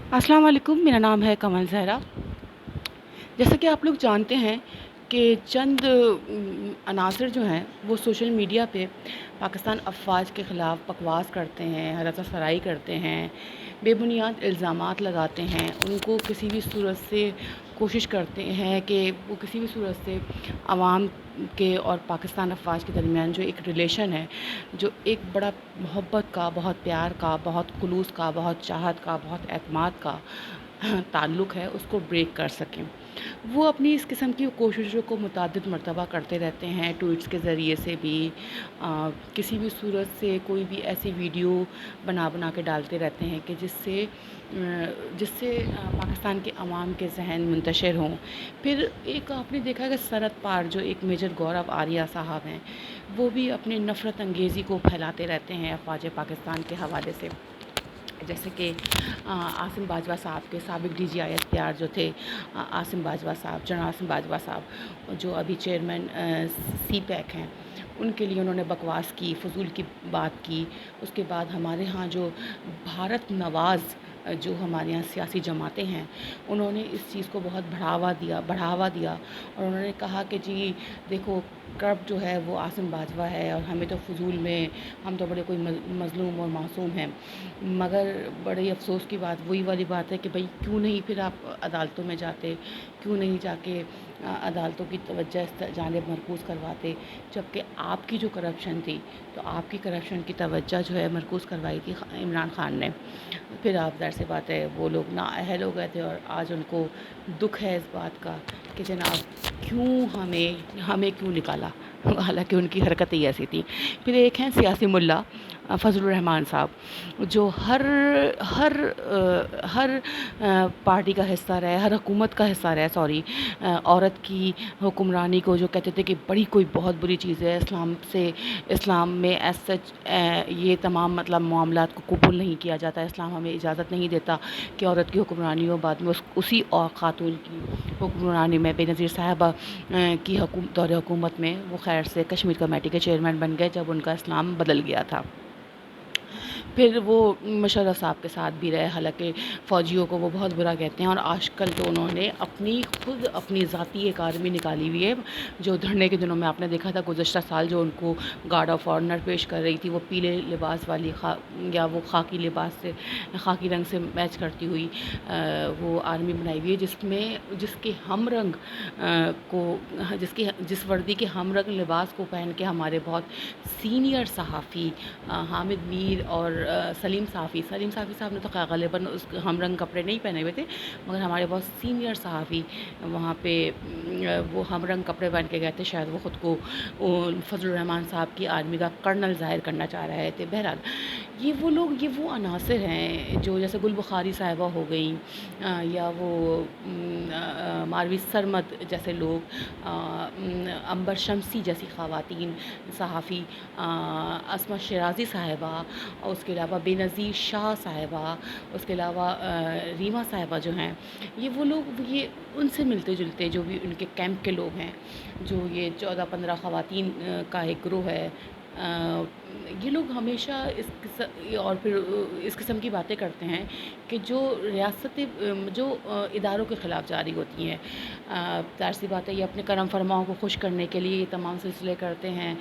अस्सलाम वालेकुम, मेरा नाम है कमल ज़हरा। जैसा कि आप लोग जानते हैं कि चंद अनासर जो हैं वो सोशल मीडिया पे पाकिस्तान अफवाज के ख़िलाफ़ बकवास करते हैं, हरकत-सराई करते हैं, बेबुनियाद इल्ज़ामात लगाते हैं, उनको किसी भी सूरत से कोशिश करते हैं कि वो किसी भी सूरत से आवाम के और पाकिस्तान अफवाज के दरमियान जो एक रिलेशन है, जो एक बड़ा मोहब्बत का, बहुत प्यार का, बहुत खुलूस का, बहुत चाहत का, बहुत एतमाद का ताल्लुक़ है, उसको ब्रेक कर सकें। वो अपनी इस किस्म की कोशिशों को मुतअद्दिद मरतबा करते रहते हैं, ट्वीट्स के ज़रिए से भी, किसी भी सूरत से कोई भी ऐसी वीडियो बना के डालते रहते हैं कि जिससे पाकिस्तान के अवाम के ज़हन मुंतशिर हों। फिर एक आपने देखा कि सरहद पार जो एक मेजर गौरव आर्या साहब हैं, वो भी अपनी नफ़रत अंगेज़ी को फैलाते रहते हैं अफ़वाज पाकिस्तान के हवाले से। जैसे कि आसिम बाजवा साहब के साबिक़ DGI जो थे, आसिम बाजवा साहब, जनरल आसिम बाजवा साहब, जो अभी चेयरमैन CPAC हैं, उनके लिए उन्होंने बकवास की, फ़ुज़ूल की बात की। उसके बाद हमारे यहाँ जो भारत नवाज़ जो हमारे यहाँ सियासी जमातें हैं, उन्होंने इस चीज़ को बहुत बढ़ावा दिया और उन्होंने कहा कि जी देखो, कर्ब जो है वो आसिम बाजवा है और हमें तो फ़ुज़ूल में, हम तो बड़े कोई मज़लूम और मासूम हैं। मगर बड़े अफ़सोस की बात वही वाली बात है कि भाई क्यों नहीं फिर आप अदालतों में जाते, क्यों नहीं जाके अदालतों की तवज्जो इस जानिब मरकूज़ करवाते, जबकि आपकी जो करप्शन थी, तो आपकी करप्शन की तवज्जो जो है मरकूज़ करवाई थी इमरान ख़ान ने। फिर आप ज़ाहिर सी बात है वो लोग नाअहल हो गए थे और आज उनको दुख है इस बात का कि जनाब क्यों हमें क्यों निकाला, हालांकि उनकी हरकत ही ऐसी थी। फिर एक हैं सियासी मुल्ला फजलुर रहमान साहब, जो हर पार्टी का हिस्सा रहे, हर हुकूमत का हिस्सा रहे, सॉरी, औरत की हुक्मरानी को जो कहते थे कि बड़ी कोई बहुत बुरी चीज़ है, इस्लाम में एज सच ये तमाम मतलब मामलात को कबूल नहीं किया जाता, इस्लाम हमें इजाज़त नहीं देता कि औरत की हुक्मरानी हो। बाद में उसी और ख़ातून की हुक्मरानी में बेनज़ीर साहबा की दौर हुकूमत में वो खैर से कश्मीर कमेटी के चेयरमैन बन गए जब उनका इस्लाम बदल गया था। फिर वो मुशर्रफ साहब के साथ भी रहे, हालांकि फ़ौजियों को वो बहुत बुरा कहते हैं और आजकल तो उन्होंने खुद अपनी ज़ाती एक आर्मी निकाली हुई है। जो धरने के दिनों में आपने देखा था गुज़श्ता साल, जो उनको गार्ड ऑफ ऑनर पेश कर रही थी, वो पीले लिबास वाली या वो खाकी लिबास से, खाकी रंग से मैच करती हुई वो आर्मी बनाई हुई है, जिसके हम रंग जिस वर्दी के हम रंग लिबास को पहन के हमारे बहुत सीनियर सहाफ़ी हामिद मीर और सलीम साफ़ी साहब ने तो ग़ालिबन उस हम रंग कपड़े नहीं पहने हुए थे, मगर हमारे बहुत सीनियर सहाफ़ी वहाँ पे वो हम रंग कपड़े पहन के गए थे। शायद वो ख़ुद को फजलुर रहमान साहब की आर्मी का कर्नल ज़ाहिर करना चाह रहे थे। बहरहाल ये वो अनासर हैं जो जैसे गुल बुखारी साहिबा हो गई, या वो मारवी सरमद जैसे लोग, अंबर शम्सी जैसी ख़वातीन सहाफ़ी, अस्मा शिराज़ी साहिबा, और उसके अलावा बेनज़ीर शाह साहिबा, उसके अलावा रीमा साहिबा जो हैं, ये वो लोग, ये उनसे मिलते जुलते जो भी उनके कैंप के लोग हैं, जो ये 14-15 ख़वातीन का एक ग्रुप है। ये लोग हमेशा और फिर इस किस्म की बातें करते हैं कि जो इदारों के ख़िलाफ़ जारी होती हैं। ज़ाहिर सी बात है ये अपने करम फरमाओं को खुश करने के लिए ये तमाम सिलसिले करते हैं।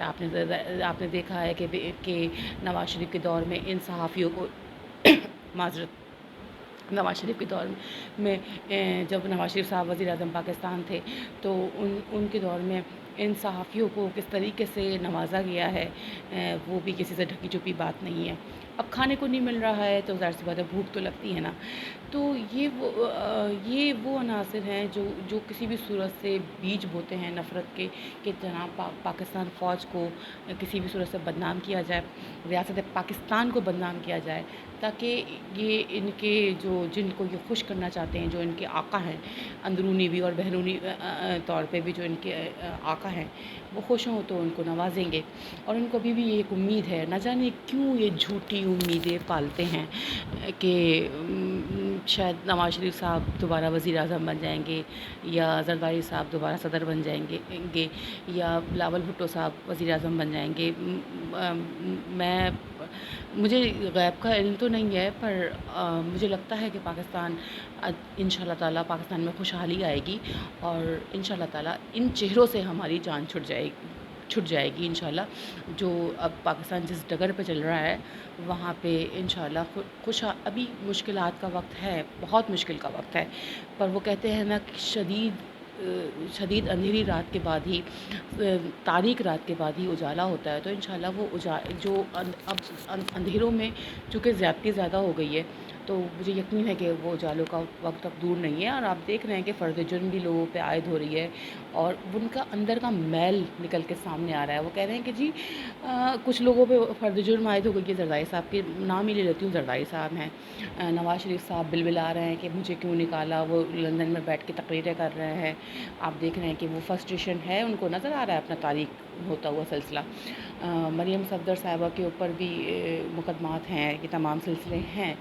आपने देखा है कि नवाज़ शरीफ के दौर में इन सहाफ़ियों को माज़रत नवाज़ शरीफ के दौर में जब नवाज़ शरीफ साहब वज़ीर-ए-आज़म पाकिस्तान थे, तो उनके दौर में इन सहाफ़ियों को किस तरीके से नवाजा गया है, वो भी किसी से ढकी छुपी बात नहीं है। अब खाने को नहीं मिल रहा है तो ज़ाहिर सी बात है भूख तो लगती है ना। तो ये वो अनासर हैं जो किसी भी सूरत से बीज बोते हैं नफ़रत के, कि जनाब पाकिस्तान फ़ौज को किसी भी सूरत से बदनाम किया जाए, रियासत पाकिस्तान को बदनाम किया जाए, ताकि ये जिनको ये खुश करना चाहते हैं, जो इनके आका हैं, अंदरूनी भी और बहरूनी तौर पे भी जो इनके आका हैं, वो खुश हों तो उनको नवाजेंगे। और उनको अभी भी एक उम्मीद है, न जाने क्यों ये झूठी उम्मीदें पालते हैं कि शायद नवाज़ शरीफ साहब दोबारा वज़ीर-ए-आज़म बन जाएंगे, या ज़रदारी साहब दोबारा सदर बन जाएंगे, या बिलावल भुट्टो साहब वज़ीर-ए-आज़म बन जाएंगे। मैं مجھے غیب کا علم تو نہیں ہے، پر مجھے لگتا ہے کہ پاکستان ان شاء اللہ تعالیٰ پاکستان میں خوشحالی آئے گی، اور ان شاء اللہ تعالیٰ ان چہروں سے ہماری جان چھٹ جائے گی انشاءاللہ۔ جو اب پاکستان جس ڈگر پہ چل رہا ہے وہاں پہ انشاءاللہ ابھی مشکلات کا وقت ہے، بہت مشکل کا وقت ہے، پر وہ کہتے ہیں نا کہ شدید اندھیری رات کے بعد ہی تاریک رات کے بعد ہی اجالا ہوتا ہے، تو انشاءاللہ وہ جو اب اندھیروں میں چونکہ زیادتی زیادہ ہو گئی ہے، تو مجھے یقین ہے کہ وہ اجالوں کا وقت اب دور نہیں ہے، اور آپ دیکھ رہے ہیں کہ فرد جرم بھی لوگوں پہ عائد ہو رہی ہے، اور ان کا اندر کا میل نکل کے سامنے آ رہا ہے۔ وہ کہہ رہے ہیں کہ جی کچھ لوگوں پہ فرد جرم عائد ہو گئی ہے، زرداری صاحب کے نام ہی لے لیتی ہوں، زرداری صاحب ہیں، نواز شریف صاحب بلبلا رہے ہیں کہ مجھے کیوں نکالا، وہ لندن میں بیٹھ کے تقریریں کر رہے ہیں، آپ دیکھ رہے ہیں کہ وہ فرسٹریشن ہے، ان کو نظر آ رہا ہے اپنا تاریخ ہوتا ہوا سلسلہ۔ مریم صفدر صاحبہ کے اوپر بھی مقدمات ہیں، یہ تمام سلسلے ہیں،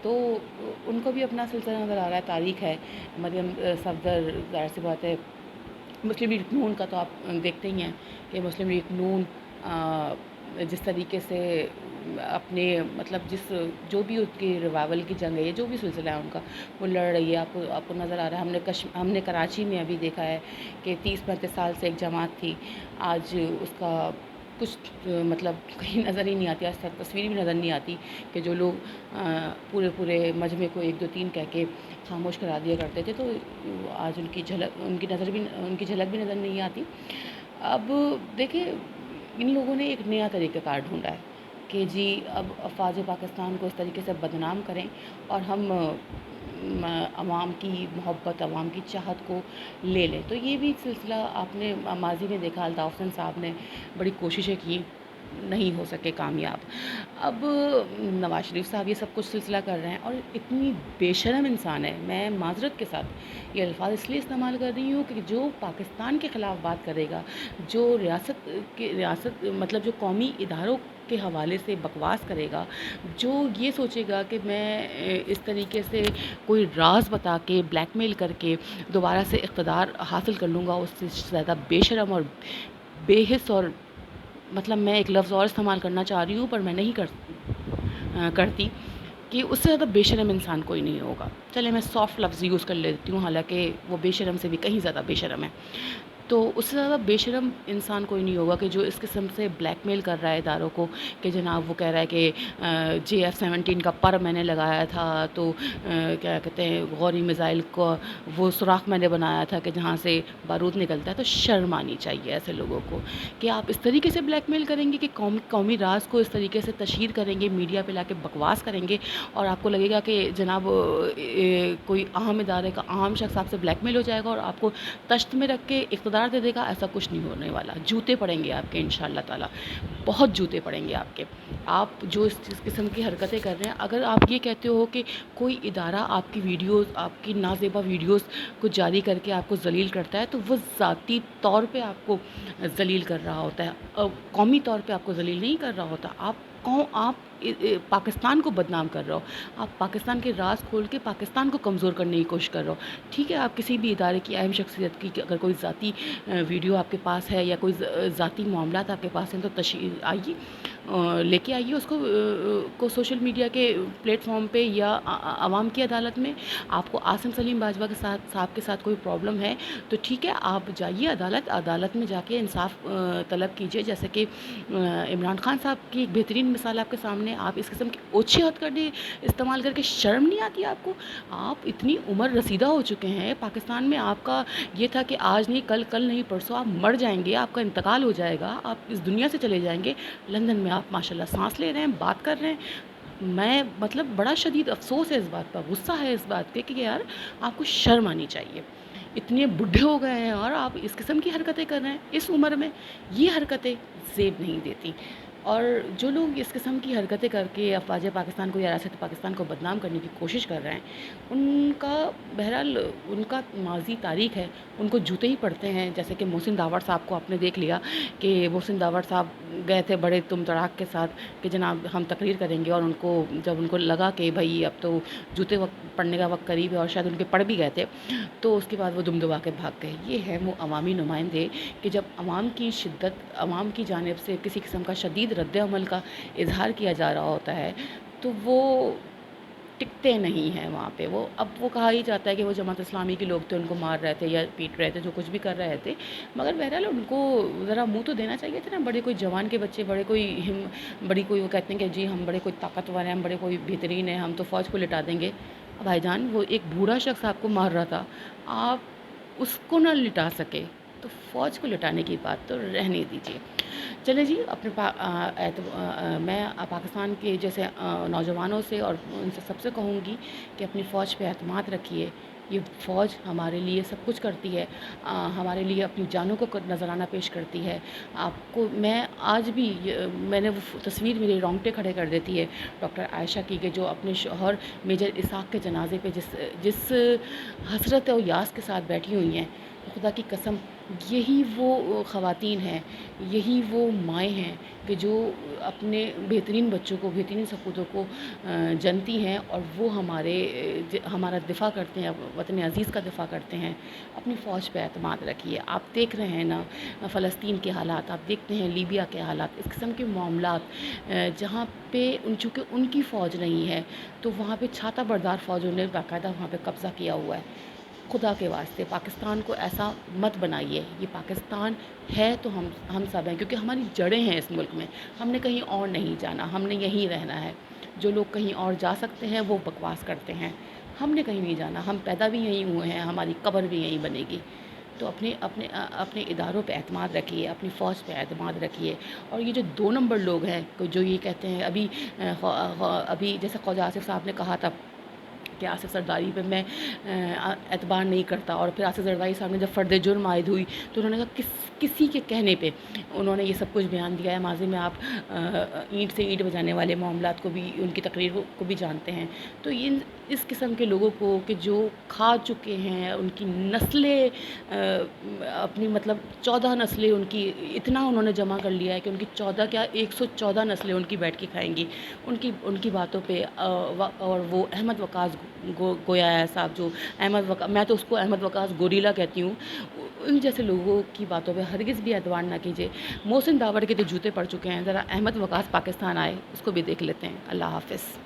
تو ان کو بھی اپنا سلسلہ نظر آ رہا ہے، تاریخ ہے۔ مریم صفدر ظاہر سی بات ہے، مسلم لیگ نون کا تو آپ دیکھتے ہی ہیں کہ مسلم لیگ نون جس طریقے سے اپنے مطلب جو بھی اس کی ریوائول کی جنگ ہے، جو بھی سلسلہ ہے ان کا، وہ لڑ رہی ہے، آپ کو نظر آ رہا ہے۔ ہم نے کراچی میں ابھی دیکھا ہے کہ 30-35 سال سے ایک جماعت تھی، آج اس کا کچھ مطلب کہیں نظر ہی نہیں آتی، آج تک تصویر بھی نظر نہیں آتی کہ جو لوگ پورے مجمع کو 1 2 3 کہہ کے خاموش کرا دیا کرتے تھے، تو آج ان کی جھلک بھی نظر نہیں آتی۔ اب دیکھیں، ان لوگوں نے ایک نیا طریقہ کار ڈھونڈا ہے کہ جی اب افواج پاکستان کو اس طریقے سے بدنام کریں، اور ہم عوام کی محبت، عوام کی چاہت کو لے لیں۔ تو یہ بھی سلسلہ آپ نے ماضی میں دیکھا، الطاف حسین صاحب نے بڑی کوششیں کی، نہیں ہو سکے کامیاب۔ اب نواز شریف صاحب یہ سب کچھ سلسلہ کر رہے ہیں، اور اتنی بے شرم انسان ہے، میں معذرت کے ساتھ یہ الفاظ اس لیے استعمال کر رہی ہوں کہ جو پاکستان کے خلاف بات کرے گا، جو ریاست مطلب جو قومی اداروں کے حوالے سے بکواس کرے گا، جو یہ سوچے گا کہ میں اس طریقے سے کوئی راز بتا کے بلیک میل کر کے دوبارہ سے اقتدار حاصل کر لوں گا، اس سے زیادہ بے شرم اور بے حس، اور مطلب میں ایک لفظ اور استعمال کرنا چاہ رہی ہوں پر میں نہیں کرتی، کہ اس سے زیادہ بے شرم انسان کوئی نہیں ہوگا۔ چلے میں سافٹ لفظ یوز کر لیتی ہوں، حالانکہ وہ بے شرم سے بھی کہیں زیادہ بے شرم ہے۔ تو اس سے زیادہ بے شرم انسان کوئی نہیں ہوگا کہ جو اس قسم سے بلیک میل کر رہا ہے اداروں کو، کہ جناب وہ کہہ رہا ہے کہ JF-17 کا پر میں نے لگایا تھا، تو کیا کہتے ہیں غوری میزائل کو وہ سوراخ میں نے بنایا تھا کہ جہاں سے بارود نکلتا ہے۔ تو شرم آنی چاہیے ایسے لوگوں کو کہ آپ اس طریقے سے بلیک میل کریں گے، کہ قومی راز کو اس طریقے سے تشہیر کریں گے، میڈیا پہ لا کے بکواس کریں گے، اور آپ کو لگے گا کہ جناب کوئی اہم ادارے کا اہم شخص آپ سے بلیک میل ہو جائے گا اور آپ کو تشت میں رکھ کے اقتدار دے دے گا۔ ایسا کچھ نہیں ہونے والا، جوتے پڑیں گے آپ کے انشاءاللہ تعالی، بہت جوتے پڑیں گے آپ کے۔ آپ جو اس قسم کی حرکتیں کر رہے ہیں، اگر آپ یہ کہتے ہو کہ کوئی ادارہ آپ کی ویڈیوز، آپ کی نازیبا ویڈیوز کو جاری کر کے آپ کو ذلیل کرتا ہے، تو وہ ذاتی طور پہ آپ کو ذلیل کر رہا ہوتا ہے، قومی طور پہ آپ کو ذلیل نہیں کر رہا ہوتا۔ آپ پاکستان کو بدنام کر رہے ہو، آپ پاکستان کے راز کھول کے پاکستان کو کمزور کرنے کی کوشش کر رہے ہو۔ ٹھیک ہے، آپ کسی بھی ادارے کی اہم شخصیت کی اگر کوئی ذاتی ویڈیو آپ کے پاس ہے یا کوئی ذاتی معاملات آپ کے پاس ہیں، تو تشہیر آئیے، لے کے آئیے اس کو سوشل میڈیا کے پلیٹ فارم پہ یا عوام کی عدالت میں۔ آپ کو عاصم سلیم باجوہ صاحب کے ساتھ کوئی پرابلم ہے تو ٹھیک ہے، آپ جائیے عدالت میں جا کے انصاف طلب کیجیے، جیسے کہ عمران خان صاحب کی ایک بہترین مثال آپ کے سامنے۔ آپ اس قسم کی اوچھے ہتھ کرنے استعمال کر کے شرم نہیں آتی آپ کو؟ آپ اتنی عمر رسیدہ ہو چکے ہیں، پاکستان میں آپ کا یہ تھا کہ آج نہیں کل نہیں پرسوں آپ مر جائیں گے، آپ کا انتقال ہو جائے گا، آپ اس دنیا سے چلے جائیں گے۔ لندن میں آپ ماشاءاللہ سانس لے رہے ہیں، بات کر رہے ہیں۔ میں مطلب بڑا شدید افسوس ہے اس بات پر، غصہ ہے اس بات پہ کہ یار آپ کو شرم آنی چاہیے۔ اتنے بڈھے ہو گئے ہیں اور آپ اس قسم کی حرکتیں کر رہے ہیں اس عمر میں، یہ حرکتیں زیب نہیں دیتی۔ اور جو لوگ اس قسم کی حرکتیں کر کے افواج پاکستان کو یا ریاست پاکستان کو بدنام کرنے کی کوشش کر رہے ہیں، ان کا بہرحال ان کا ماضی تاریخ ہے، ان کو جوتے ہی پڑتے ہیں۔ جیسے کہ محسن داوڑ صاحب کو آپ نے دیکھ لیا کہ محسن داوڑ صاحب گئے تھے بڑے تم تڑاک کے ساتھ کہ جناب ہم تقریر کریں گے، اور جب ان کو لگا کہ بھائی اب تو جوتے پڑنے کا وقت قریب ہے، اور شاید ان کے پڑ بھی گئے تھے، تو اس کے بعد وہ دم دبا کے بھاگ گئے۔ یہ ہے وہ عوامی نمائندے کہ جب عوام کی شدت، عوام کی جانب سے کسی قسم کا شدید रद्द अमल का इज़हार किया जा रहा होता है, तो वो टिकते नहीं हैं वहाँ पे। वो कहा ही जाता है कि वो जमात इस्लामी के लोग थे, उनको मार रहे थे या पीट रहे थे, जो कुछ भी कर रहे थे। मगर बहरहाल उनको ज़रा मुँह तो देना चाहिए था ना। बड़े कोई जवान के बच्चे, बड़े कोई बड़ी कोई वो कहते हैं कि जी हम बड़े कोई ताकतवर हैं, हम बड़े कोई बेहतरीन हैं, हम तो फ़ौज को लिटा देंगे। भाईजान, वो एक बूढ़ा शख्स आपको मार रहा था, आप उसको ना लिटा सके तो फ़ौज को लिटाने की बात तो रहने दीजिए। चलें जी, मैं पाकिस्तान के जैसे नौजवानों से और उनसे सबसे कहूँगी कि अपनी फ़ौज पे एतमाद रखिए। ये फ़ौज हमारे लिए सब कुछ करती है, हमारे लिए अपनी जानों को नज़राना पेश करती है। आपको मैं आज भी मैंने वो तस्वीर मेरे रोंगटे खड़े कर देती है डॉक्टर आयशा की, कि जो अपने शौहर मेजर इसहाक के जनाजे पे जिस हसरत और यास के साथ बैठी हुई हैं। तो खुदा की कसम, यही वो ख़वातीन हैं, यही वो माएँ हैं कि जो अपने बेहतरीन बच्चों को, बेहतरीन सपूतों को जनती हैं, और वो हमारा दिफ़ा करते हैं, वतन अज़ीज़ का दिफ़ा करते हैं। अपनी फ़ौज पे एतमाद रखिए। आप देख रहे हैं ना फ़लस्तीन के हालात, आप देखते हैं लीबिया के हालात, इस किस्म के मामलात जहाँ पे चूँकि उनकी फ़ौज नहीं है, तो वहाँ पे छाता बरदार फ़ौजों ने बाकायदा वहाँ पे कब्ज़ा किया हुआ है। खुदा के वास्ते पाकिस्तान को ऐसा मत बनाइए। ये पाकिस्तान है तो हम सब हैं, क्योंकि हमारी जड़ें हैं इस मुल्क में। हमने कहीं और नहीं जाना, हमने यहीं रहना है। जो लोग कहीं और जा सकते हैं वो बकवास करते हैं। हमने कहीं नहीं जाना, हम पैदा भी यहीं हुए हैं, हमारी कब्र भी यहीं बनेगी। तो अपने इदारों पे एतमाद रखिए, अपनी फ़ौज पे एतमाद रखिए। और ये जो 2 नंबर लोग हैं जो ये कहते हैं, अभी जैसे ख्वाजा आसिफ़ साहब ने कहा था कि आसिफ़ ज़रदारी पे मैं एतबार नहीं करता, और फिर आसिफ़ ज़रदारी साहब ने जब फ़र्द जुर्म आयद हुई तो उन्होंने कहा किसी के कहने पे उन्होंने ये सब कुछ बयान दिया है। माज़ी में आप ईंट से ईंट बजाने वाले मामलात को भी, उनकी तकरीर को भी जानते हैं। तो इस किस्म के लोगों को कि जो खा चुके हैं, उनकी नस्लें अपनी मतलब 14 नस्लें उनकी, इतना उन्होंने जमा कर लिया है कि उनकी 14 क्या 114 नस्लें उनकी बैठ के खाएंगी उनकी बातों पे। और वो अहमद वकास गोया है साहब, जो मैं तो उसको अहमद वकास गोरीला कहती हूँ। उन जैसे लोगों की बातों पे हरगिज़ भी एतबार ना कीजिए। मोहसिन दावड़ के तो जूते पड़ चुके हैं। ज़रा अहमद वकास पाकिस्तान आए, उसको भी देख लेते हैं। अल्लाह हाफ़िज़।